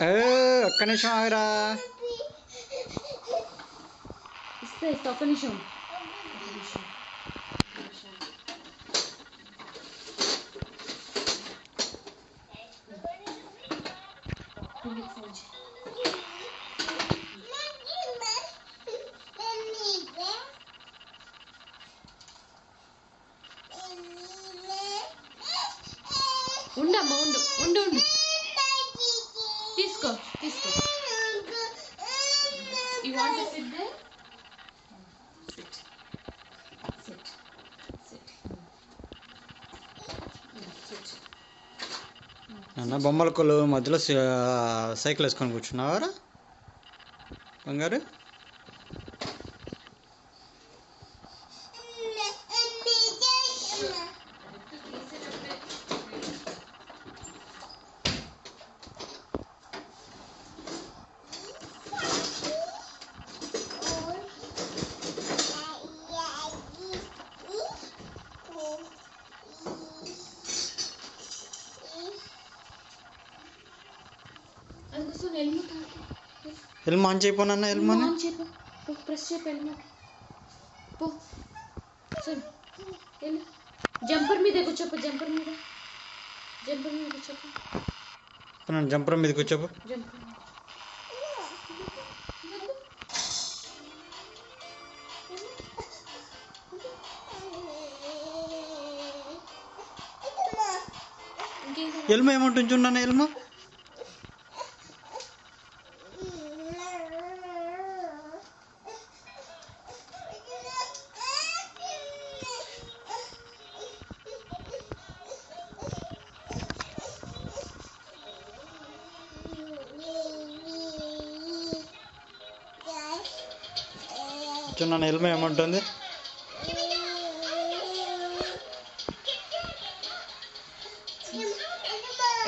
ఏ ఒక్క నిమిషం ఆగరా. ఇస్తే ఒక్క నిమిషం. ఉండమ్మా ఉండు ఉండు ఉండు తీసుకో తీసుకో. You want to sit there? Sit. Sit. Sit. Sit. అన్న బొమ్మల కొలు మధ్యలో సైకిల్ వేసుకొని కూర్చున్నావారా బంగారు? హెల్మ్ ఆన్ చేయపోనన్న. హెల్మ్ ఆన్ చేయపో. ప్రెస్ చేయపో హెల్మెట్. పో సరే వెళ్ళు. జంపర్ మీద కూర్చోపో. జంపర్ మీద కూర్చోపో. జంపర్ మీద కూర్చోపో. జంపర్ హెల్మ్ ఏమంటుంది చూడన్న. హెల్మ్ చూడన్న. హెల్మ్ ఏమంటుంది?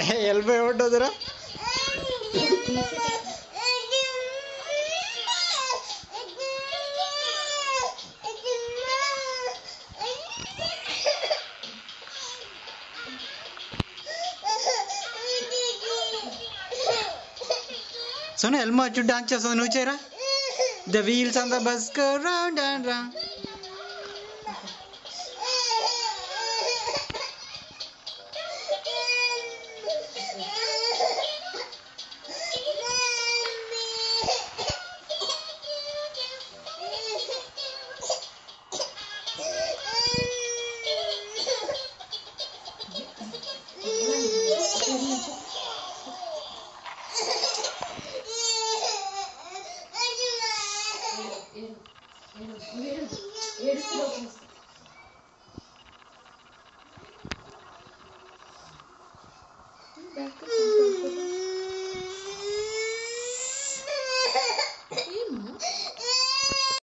హెల్మ్ ఏమంటుందిరా? సోనా హెల్మ్ వచ్చి డాన్స్ చేస్తుంది. నువ్వు చేయరా? The wheels on the bus go round and round. ఏడుస్తూ